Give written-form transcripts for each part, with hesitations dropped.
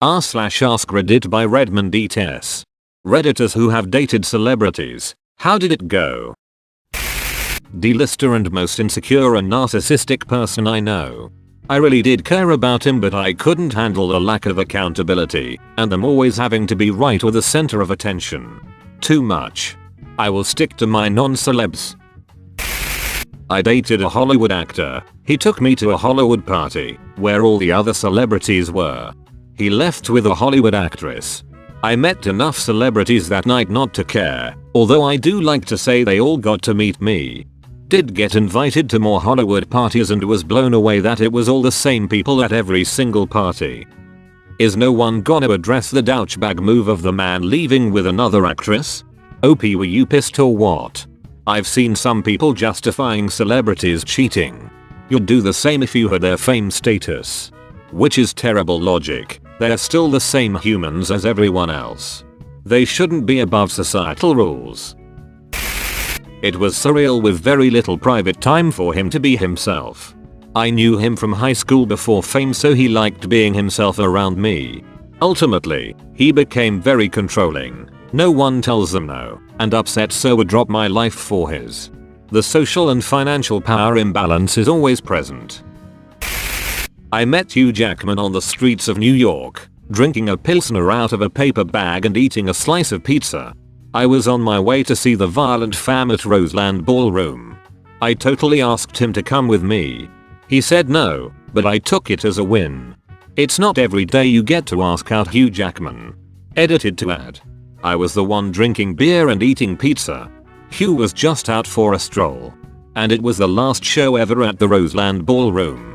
r/AskReddit by Redmond ETS. Redditors who have dated celebrities. How did it go? D-lister and most insecure and narcissistic person I know. I really did care about him, but I couldn't handle the lack of accountability and them always having to be right or the center of attention. Too much. I will stick to my non-celebs. I dated a Hollywood actor. He took me to a Hollywood party where all the other celebrities were. He left with a Hollywood actress. I met enough celebrities that night not to care, although I do like to say they all got to meet me. Did get invited to more Hollywood parties and was blown away that it was all the same people at every single party. Is no one gonna address the douchebag move of the man leaving with another actress? OP, were you pissed or what? I've seen some people justifying celebrities cheating. You'd do the same if you had their fame status. Which is terrible logic. They're still the same humans as everyone else. They shouldn't be above societal rules. It was surreal with very little private time for him to be himself. I knew him from high school before fame, so he liked being himself around me. Ultimately, he became very controlling. No one tells them no, and upset, so would drop my life for his. The social and financial power imbalance is always present. I met Hugh Jackman on the streets of New York, drinking a Pilsner out of a paper bag and eating a slice of pizza. I was on my way to see the Violent Femme at Roseland Ballroom. I totally asked him to come with me. He said no, but I took it as a win. It's not every day you get to ask out Hugh Jackman. Edited to add. I was the one drinking beer and eating pizza. Hugh was just out for a stroll. And it was the last show ever at the Roseland Ballroom.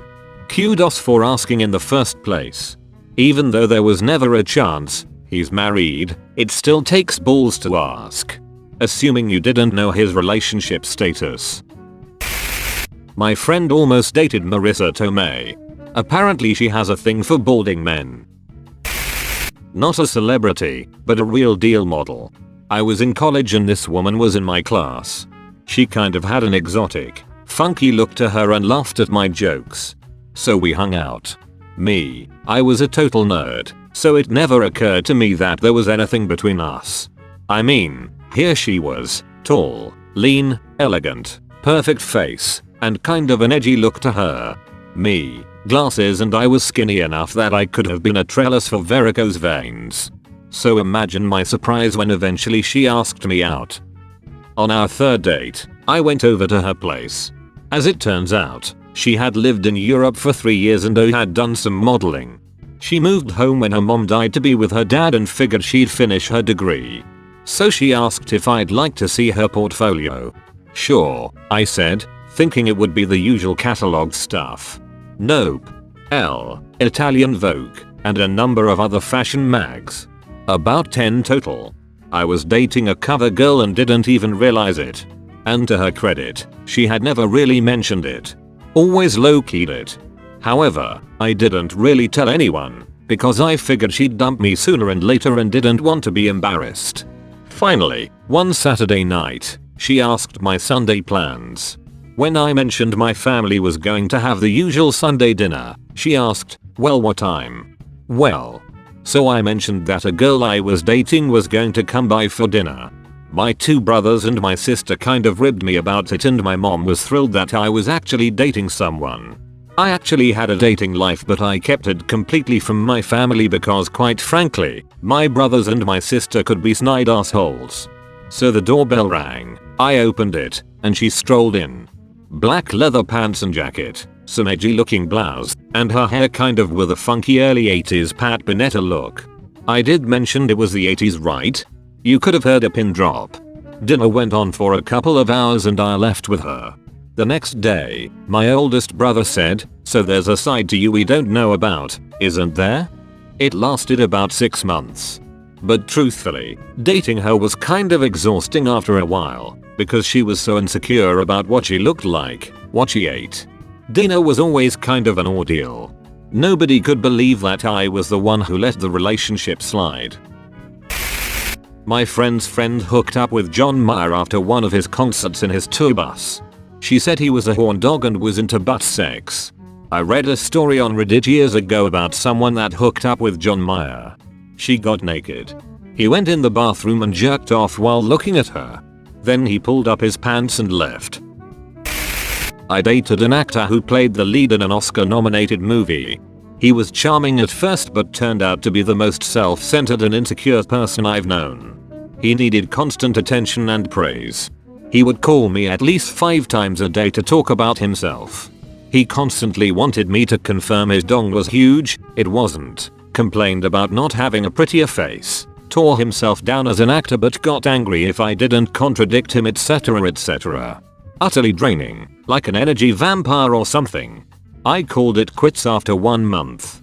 Kudos for asking in the first place. Even though there was never a chance, he's married, it still takes balls to ask. Assuming you didn't know his relationship status. My friend almost dated Marissa Tomei. Apparently she has a thing for balding men. Not a celebrity, but a real deal model. I was in college and this woman was in my class. She kind of had an exotic, funky look to her and laughed at my jokes. So we hung out. Me, I was a total nerd, so it never occurred to me that there was anything between us. I mean, here she was, tall, lean, elegant, perfect face, and kind of an edgy look to her. Me, glasses, and I was skinny enough that I could have been a trellis for varicose veins. So imagine my surprise when eventually she asked me out. On our third date, I went over to her place. As it turns out, she had lived in Europe for 3 years and had done some modeling. She moved home when her mom died to be with her dad and figured she'd finish her degree. So she asked if I'd like to see her portfolio. Sure, I said, thinking it would be the usual catalog stuff. Nope. Italian Vogue, and a number of other fashion mags. About 10 total. I was dating a cover girl and didn't even realize it. And to her credit, she had never really mentioned it. Always low-keyed it. However, I didn't really tell anyone, because I figured she'd dump me sooner and later and didn't want to be embarrassed. Finally, one Saturday night, she asked my Sunday plans. When I mentioned my family was going to have the usual Sunday dinner, she asked, well, what time? Well. So I mentioned that a girl I was dating was going to come by for dinner. My 2 brothers and my sister kind of ribbed me about it, and my mom was thrilled that I was actually dating someone. I actually had a dating life, but I kept it completely from my family because, quite frankly, my brothers and my sister could be snide assholes. So the doorbell rang, I opened it, and she strolled in. Black leather pants and jacket, some edgy looking blouse, and her hair kind of with a funky early 80s Pat Bonetta look. I did mention it was the 80s, right? You could have heard a pin drop. Dinner went on for a couple of hours and I left with her. The next day, my oldest brother said, so there's a side to you we don't know about, isn't there? It lasted about 6 months. But truthfully, dating her was kind of exhausting after a while, because she was so insecure about what she looked like, what she ate. Dinner was always kind of an ordeal. Nobody could believe that I was the one who let the relationship slide. My friend's friend hooked up with John Mayer after one of his concerts in his tour bus. She said he was a horn dog and was into butt sex. I read a story on Reddit years ago about someone that hooked up with John Mayer. She got naked. He went in the bathroom and jerked off while looking at her. Then he pulled up his pants and left. I dated an actor who played the lead in an Oscar-nominated movie. He was charming at first but turned out to be the most self-centered and insecure person I've known. He needed constant attention and praise. He would call me at least 5 times a day to talk about himself. He constantly wanted me to confirm his dong was huge, it wasn't, complained about not having a prettier face, tore himself down as an actor but got angry if I didn't contradict him, etc, etc. Utterly draining, like an energy vampire or something. I called it quits after 1 month.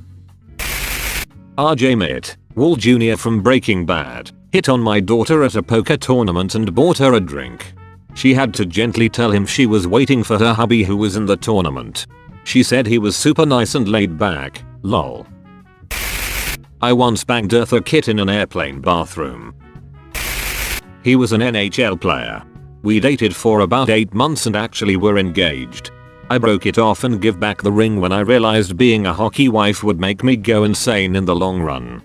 RJ Mitt, Wall Jr. from Breaking Bad, hit on my daughter at a poker tournament and bought her a drink. She had to gently tell him she was waiting for her hubby who was in the tournament. She said he was super nice and laid back, lol. I once banged Eartha Kitt in an airplane bathroom. He was an NHL player. We dated for about 8 months and actually were engaged. I broke it off and give back the ring when I realized being a hockey wife would make me go insane in the long run.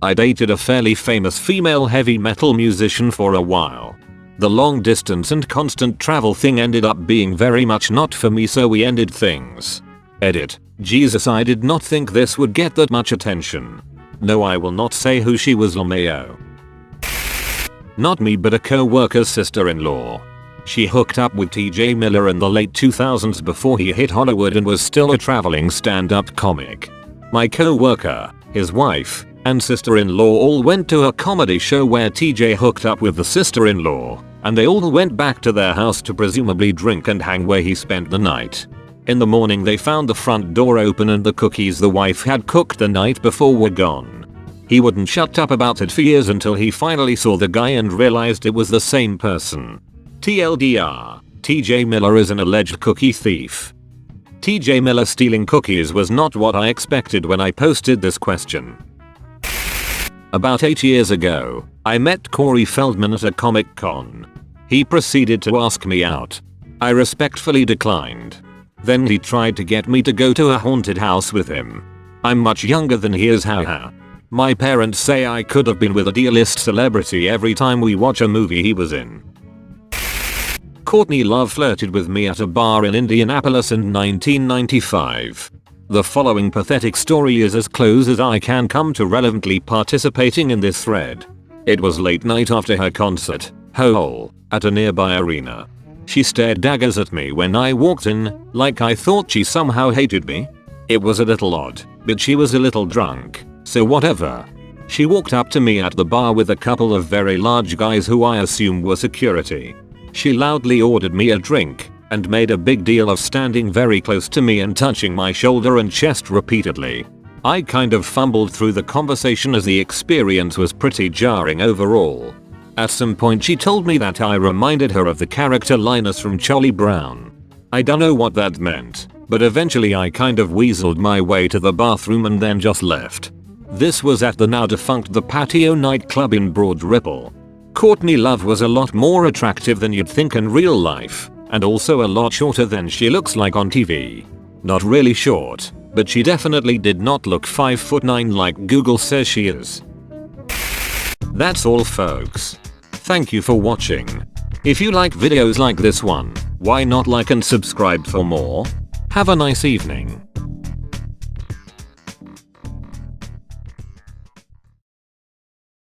I dated a fairly famous female heavy metal musician for a while. The long distance and constant travel thing ended up being very much not for me, so we ended things. Edit. Jesus, I did not think this would get that much attention. No, I will not say who she was, LMAO. Not me but a co-worker's sister-in-law. She hooked up with TJ Miller in the late 2000s before he hit Hollywood and was still a traveling stand-up comic. My co-worker, his wife, and sister-in-law all went to a comedy show where TJ hooked up with the sister-in-law, and they all went back to their house to presumably drink and hang where he spent the night. In the morning they found the front door open and the cookies the wife had cooked the night before were gone. He wouldn't shut up about it for years until he finally saw the guy and realized it was the same person. TLDR, TJ Miller is an alleged cookie thief. TJ Miller stealing cookies was not what I expected when I posted this question. About 8 years ago, I met Corey Feldman at a Comic Con. He proceeded to ask me out. I respectfully declined. Then he tried to get me to go to a haunted house with him. I'm much younger than he is, haha. My parents say I could have been with a D-list celebrity every time we watch a movie he was in. Courtney Love flirted with me at a bar in Indianapolis in 1995. The following pathetic story is as close as I can come to relevantly participating in this thread. It was late night after her concert, Hole, at a nearby arena. She stared daggers at me when I walked in, like I thought she somehow hated me. It was a little odd, but she was a little drunk, so whatever. She walked up to me at the bar with a couple of very large guys who I assume were security. She loudly ordered me a drink, and made a big deal of standing very close to me and touching my shoulder and chest repeatedly. I kind of fumbled through the conversation as the experience was pretty jarring overall. At some point she told me that I reminded her of the character Linus from Charlie Brown. I don't know what that meant, but eventually I kind of weaseled my way to the bathroom and then just left. This was at the now defunct The Patio nightclub in Broad Ripple. Courtney Love was a lot more attractive than you'd think in real life, and also a lot shorter than she looks like on TV. Not really short, but she definitely did not look 5'9" like Google says she is. That's all, folks. Thank you for watching. If you like videos like this one, why not like and subscribe for more? Have a nice evening.